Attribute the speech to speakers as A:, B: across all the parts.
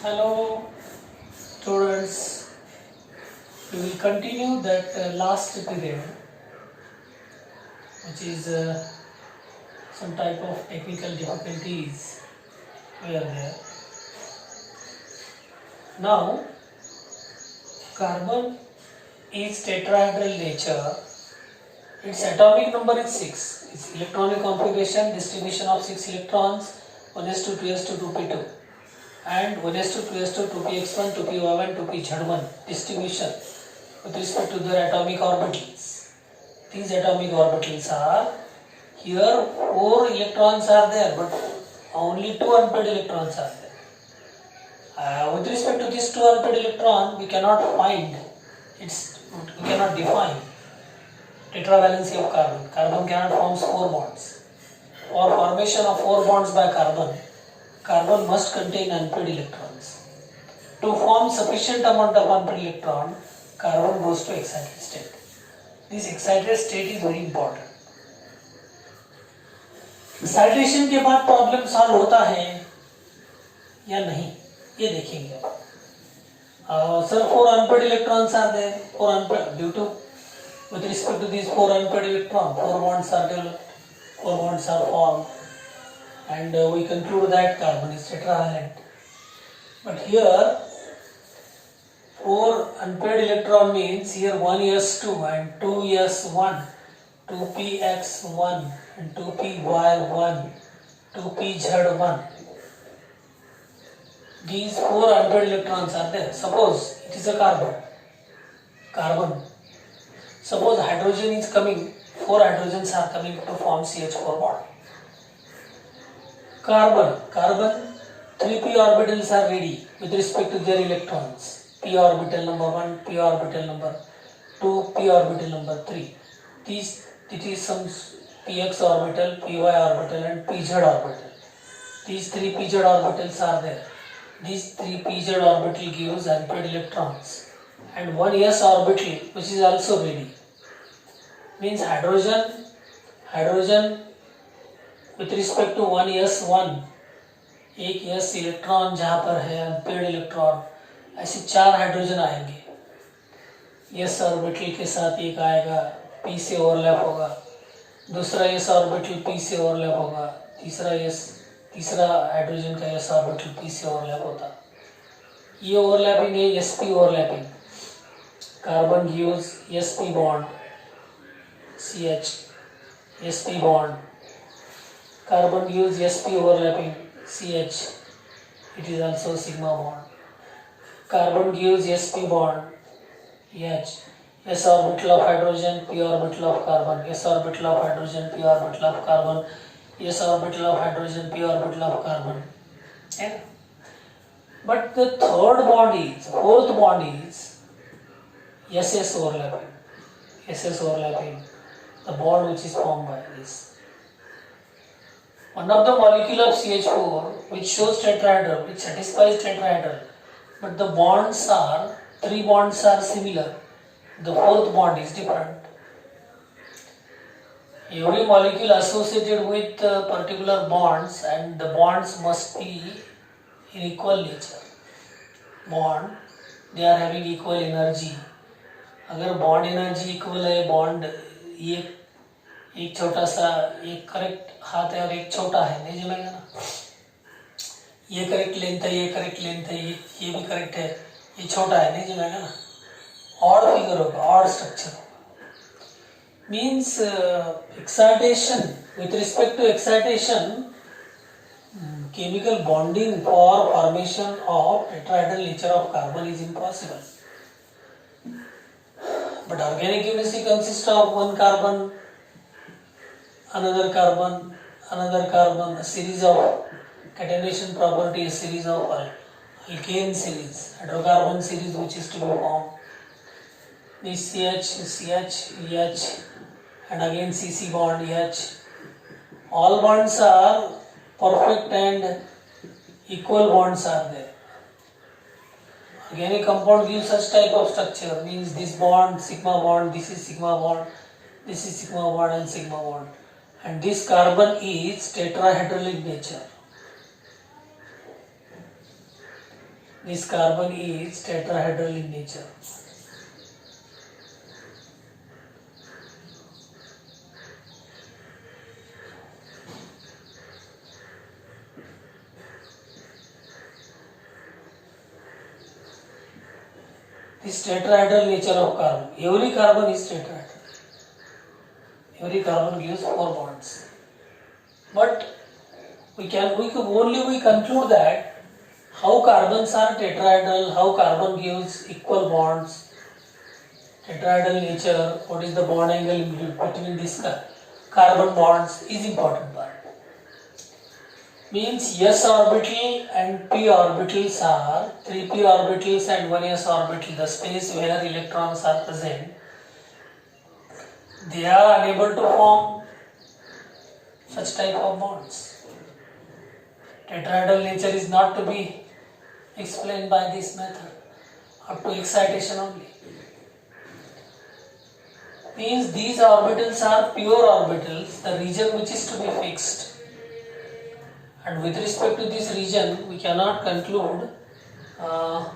A: Hello students, we will continue that last period, which is some type of technical difficulties were there. Now carbon is tetrahedral nature, its atomic number is 6, its electronic configuration distribution of 6 electrons 1s2 2s2 2p2 and 1s2 2s2 2px1 2py1 2pz1 distribution with respect to their atomic orbitals. These atomic orbitals are here 4 electrons are there, but only 2 unpaired electrons are there. With respect to this 2 unpaired electron, we cannot define tetravalency of carbon. Carbon cannot form 4 bonds. For formation of 4 bonds by carbon must contain unpaired electrons. To form sufficient amount of unpaired electron, carbon goes to excited state. This excited state is very important. Excitation के बाद problem solve होता है या नहीं, ये देखेंगे. Sir, 4 unpaired electrons are there. 4 unpaired due to with respect to these 4 unpaired electrons, 4 bonds are developed, 4 bonds are formed, and we conclude that carbon is tetravalent. But here 4 unpaired electron means here 1s2 and 2s1, 2px1 and 2py1, 2pz1. These 4 unpaired electrons are there. Suppose it is a carbon. Suppose hydrogen is coming, 4 hydrogens are coming to form CH4 bond. Carbon, 3p orbitals are ready with respect to their electrons. P orbital number 1, P orbital number 2, P orbital number 3. It is some px orbital, py orbital and pz orbital. These 3 pz orbitals are there. These 3 pz orbital gives unpaired electrons, and 1 s orbital which is also ready. Means hydrogen with respect to 1s1, एक s electron जहाँ पर है unpaired electron, ऐसे 4 hydrogen आएंगे. s orbital के साथ एक आएगा, p से ओवरलैप होगा, दूसरा s ऑर्बिटल p से ओवरलैप होगा, तीसरा हाइड्रोजन का s ऑर्बिटल p से ओवरलैप होता. ये ओवरलैपिंग है sp overlapping. Carbon gives sp bond CH, sp bond. Carbon gives sp overlapping CH, it is also sigma bond. Carbon gives sp bond H, s orbital of hydrogen, p orbital of carbon, s orbital of hydrogen, p orbital of carbon, s orbital of hydrogen, p orbital of carbon. Yeah. But the fourth bond is ss overlapping. The bond which is formed by this. One of the molecule of CH4 which shows tetrahedral, which satisfies tetrahedral, but the 3 bonds are similar. The 4th bond is different. Every molecule associated with particular bonds, and the bonds must be in equal nature. They are having equal energy. अगर bond energy equal है, bond एक छोटा सा, एक correct हाथ है और एक छोटा है, नहीं जमेगा ना. ये करेक्ट लेंथ है, ये करेक्ट लेंथ है, ये भी करेक्ट है, ये छोटा है, नहीं जमेगा ना. ऑड फिगर होगा, ऑड स्ट्रक्चर होगा. Means excitation, with respect to excitation, chemical bonding for formation of tetrahedral nature of carbon is impossible. But organic chemistry consists of one carbon, another carbon, a series of catenation property, a series of alkane series, hydrocarbon series which is to be formed. This CH, EH, and again CC bond EH. All bonds are perfect and equal bonds are there. Organic compound gives such type of structure, means this bond, sigma bond, this is sigma bond, this is sigma bond and sigma bond. And this carbon is tetrahedral in nature. This carbon is tetrahedral in nature. This tetrahedral nature of carbon. Every carbon is tetrahedral. Every carbon gives 4 bonds. But we conclude that how carbons are tetrahedral, how carbon gives equal bonds, tetrahedral nature, what is the bond angle between these carbon bonds is important part. Means s orbital and p orbitals are 3 p orbitals and 1 s orbital, the space where electrons are present. They are unable to form such type of bonds. Tetrahedral nature is not to be explained by this method, up to excitation only. Means these orbitals are pure orbitals, the region which is to be fixed. And with respect to this region, we cannot conclude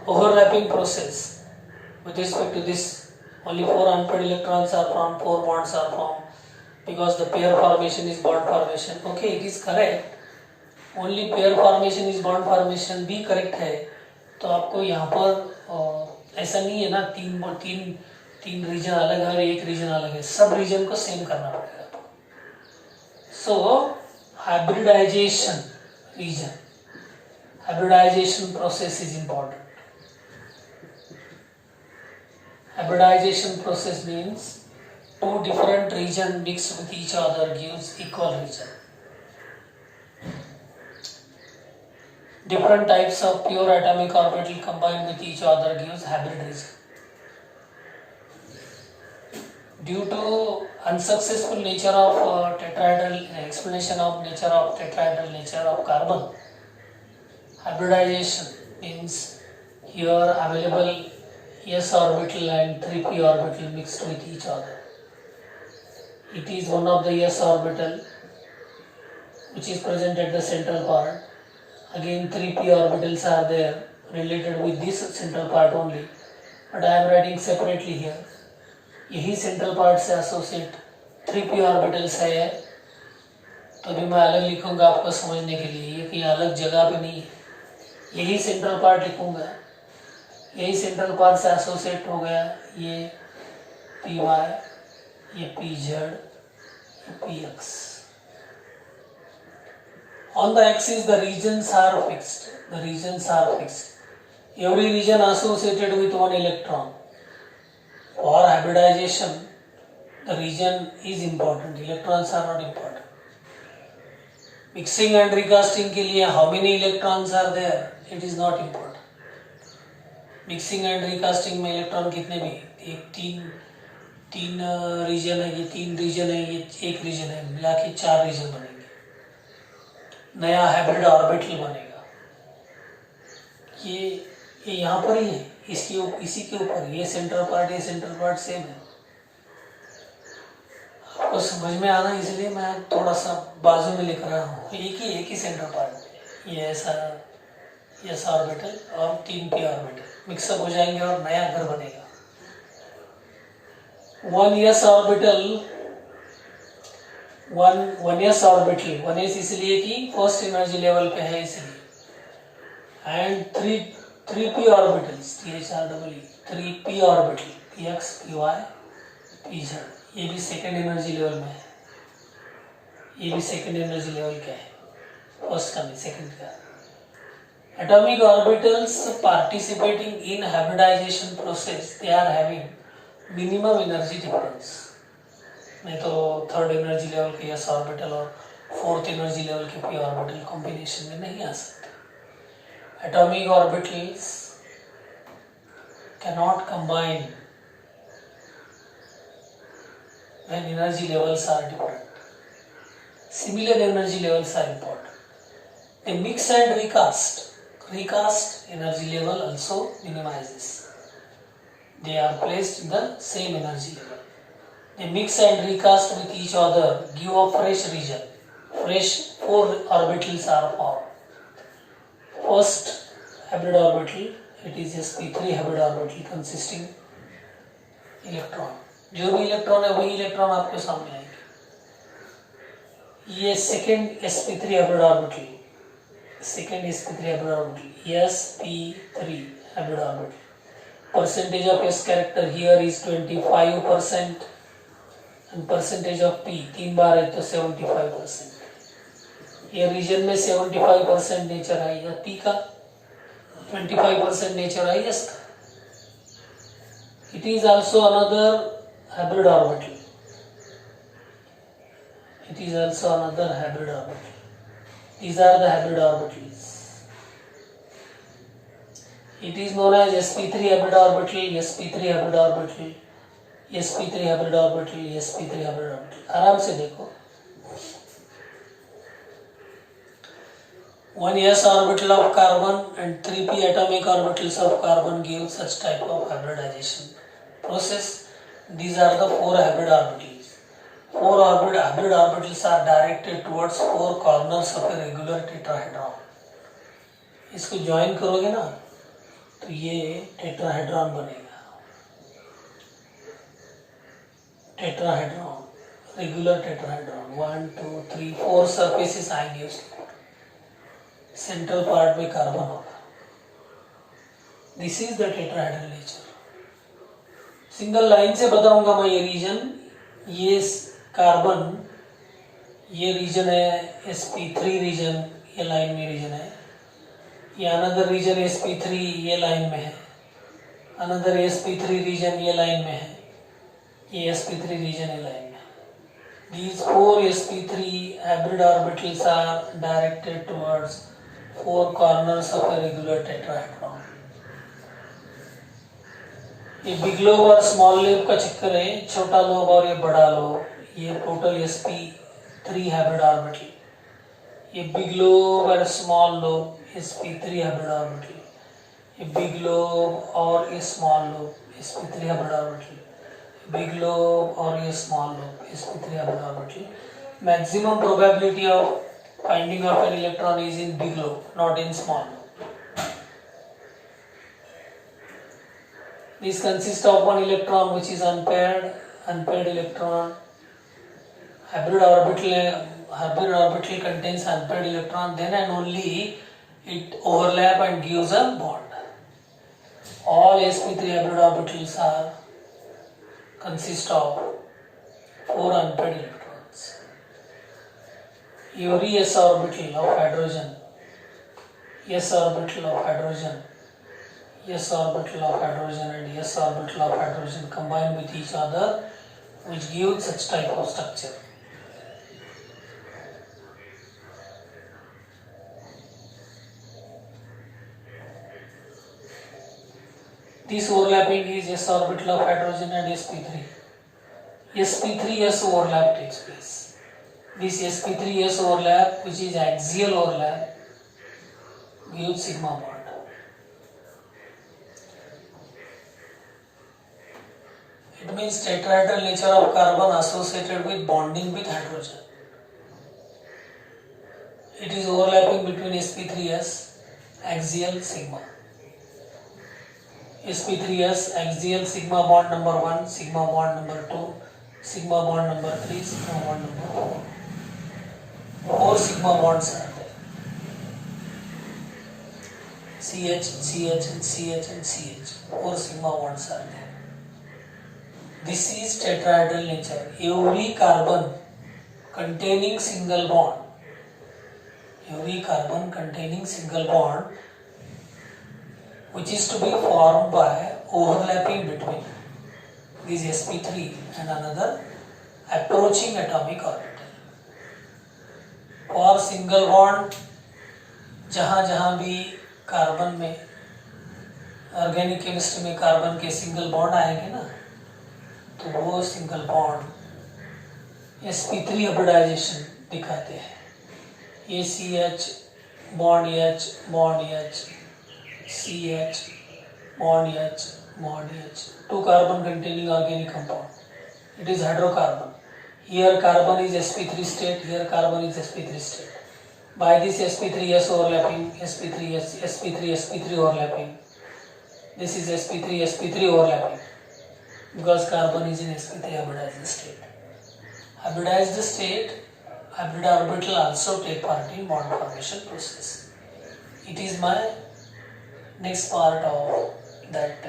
A: overlapping process. With respect to this, only 4 unpaired electrons are formed, 4 bonds are formed, because the pair formation is bond formation. Okay, it is correct. Only pair formation is bond formation भी correct है. तो आपको यहाँ पर ऐसा नहीं है ना, तीन रीजन अलग है और एक रीजन अलग है, सब रीजन को सेम करना पड़ेगा. So hybridization region, hybridization process is important. Hybridization process means 2 different regions mixed with each other gives equal region. Different types of pure atomic orbital combined with each other gives hybrid region. Due to unsuccessful nature of tetrahedral, explanation of nature of tetrahedral nature of carbon, hybridization means here available s orbital and 3p orbital mixed with each other. It is one of the s orbital which is present at the central part. Again 3p orbitals are there related with this central part only, but I am writing separately here. यही central part से associate 3p orbitals है, तो भी मैं अलग लिखूंगा आपको समझने के लिए, ये कहीं अलग जगह पे नहीं है. यही सेंट्रल पार्ट लिखूंगा, यही सेंट्रल पार्ट से एसोसिएट हो गया. ये py, ये pz, ये px. On the axis the regions are fixed. The regions are fixed. Every region associated with one electron. For hybridization, the region is important. Electrons are not important. Mixing and recasting के लिए how many electrons are there? It is not important. Mixing and recasting में electron कितने भी, एक तीन reason है, ये 3 reason है, ये 1 रीजन है, मिला के 4 रीजन बनेंगे. नया हाइब्रिड ऑर्बिटल बनेगा. ये यहाँ पर ही है, इसी के ऊपर ये सेंट्रल पार्ट सेम है. आपको समझ में आना इसलिए मैं थोड़ा सा बाजू में लिख रहा हूँ. एक ही सेंट्रल पार्ट, ये ऐसा एस ऑर्बिटल और 3p ऑर्बिटल मिक्सअप हो जाएंगे और नया घर बनेगा. 1s orbital, 1s orbital, 1s इसलिए कि फर्स्ट एनर्जी लेवल पे है इसलिए, and 3p orbitals, 3p orbital, px, py, pz, ये भी सेकेंड एनर्जी लेवल में है. ये भी सेकेंड एनर्जी लेवल का है, फर्स्ट का नहीं, सेकेंड का. Atomic orbitals participating in hybridization process, they are having minimum energy difference. नहीं तो थर्ड एनर्जी लेवल के s ऑर्बिटल और फोर्थ एनर्जी लेवल के p ऑर्बिटल कॉम्बिनेशन में नहीं आ सकते. Atomic orbitals cannot combine when energy levels are different. Similar energy levels are important. They mix and recast. Recast energy level also minimizes. They are placed in the same energy level. They mix and recast with each other, give a fresh region. Fresh 4 orbitals are formed. First hybrid orbital, it is sp3 hybrid orbital consisting electron. जो भी electron है वही electron आपके सामने आएंगे. ये second sp3 hybrid orbital, second sp3 hybrid orbital, sp3 hybrid orbital. Percentage of s character here is 25% and percentage of p 3 बार है तो 75%. ये रीजन में 75% नेचर आएगा p का, 25% नेचर आएगा s का. It is also another hybrid orbital. It is also another hybrid orbital. These are the hybrid orbitals. It is known as sp3 hybrid orbital, sp3 hybrid orbital, sp3 hybrid orbital, sp3 hybrid orbital. आराम से देखो. One s orbital of carbon and 3p atomic orbitals of carbon give such type of hybridization process. These are the four hybrid orbitals. Four hybrid orbitals are directed towards four corners of a regular tetrahedron. इसको join करोगे ना तो ये tetrahedron बनेगा. Tetrahedron, regular tetrahedron. 1 2 3 4 surfaces आएंगे उसके. Central part में carbon होगा. This is the tetrahedral nature. Single line से बताऊंगा मैं ये रीजन. ये कार्बन, ये रीजन है sp3 रीजन, ये लाइन में रीजन है. ये अनदर रीजन sp3 ये लाइन में है. अनदर sp3 रीजन ये लाइन में है. ये sp3 रीजन ये लाइन में है. These four sp3 hybrid orbitals are directed towards four corners of a regular tetrahedron. ये बिग लोब और स्मॉल लोब का चक्कर है. छोटा लोब और ये बड़ा लोब. ये टोटल sp3 hybrid orbital. ये बिग लोब और small lobe sp3 hybrid orbital. ये बिग लोब और ये small lobe sp3 hybrid orbital. Big lobe और ये small lobe sp3 hybrid orbital. Maximum probability of finding of an electron is in big lobe, not in small lobe. This consists of one electron which is unpaired electron. Hybrid orbital contains unpaired electron, then and only it overlap and gives a bond. All sp3 hybrid orbitals consist of four unpaired electrons. Every s orbital of hydrogen, s orbital of hydrogen, s orbital of hydrogen and s orbital of hydrogen combine with each other, which gives such type of structure. This overlapping is s orbital of hydrogen and sp3. sp3s overlap takes place. This sp3s overlap, which is axial overlap, gives sigma bond. It means tetrahedral nature of carbon associated with bonding with hydrogen. It is overlapping between sp3s, axial sigma. sp3s axial sigma bond number 1, sigma bond number 2, sigma bond number 3, sigma bond number 4. 4 sigma bonds are there. CH, CH and CH and CH. 4 sigma bonds are there. This is tetrahedral nature. Every carbon containing single bond. Every carbon containing single bond, which is to be formed by overlapping between this sp3 and another approaching atomic orbital. For single bond, जहाँ जहाँ भी carbon में organic chemistry में carbon के single bond आएंगे ना, तो वो सिंगल बॉन्ड sp3 हाइब्रिडाइजेशन दिखाते हैं. ये CH bond H bond H, CH bond H bond H, 2 carbon containing organic compound. It is hydrocarbon. Here carbon is sp3 state, here carbon is sp3 state. By this sp3s overlapping, sp3 overlapping. This is sp3 overlapping because carbon is in sp3 hybridized state. Hybridized state, hybrid orbital also take part in bond formation process. It is my next part of that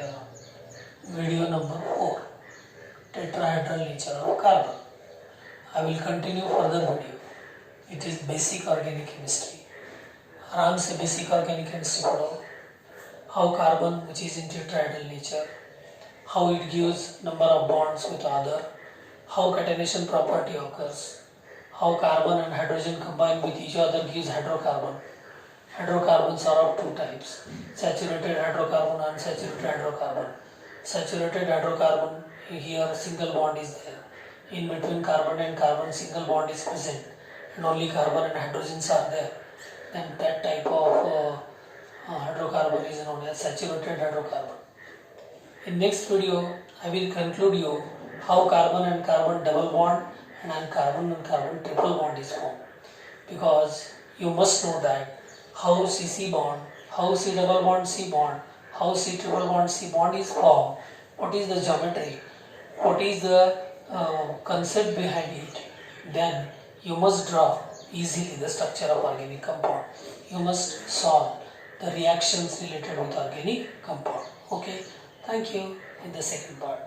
A: video number 4, tetrahedral nature of carbon. I will continue further video. It is basic organic chemistry. आराम से basic organic chemistry पढ़ो. How carbon, which is in tetrahedral nature, how it gives number of bonds with other, how catenation property occurs, how carbon and hydrogen combine with each other gives hydrocarbon. Hydrocarbons are of two types: saturated hydrocarbon and unsaturated hydrocarbon. Saturated hydrocarbon, here single bond is there. In between carbon and carbon, single bond is present, and only carbon and hydrogens are there. Then that type of hydrocarbon is known as saturated hydrocarbon. In next video, I will conclude you how carbon and carbon double bond and carbon and carbon triple bond is formed. Because you must know that how CC bond, how C double bond C bond, how C triple bond C bond is formed, what is the geometry, what is the concept behind it. Then you must draw easily the structure of organic compound. You must solve the reactions related with organic compound. Okay, thank you. In the second part.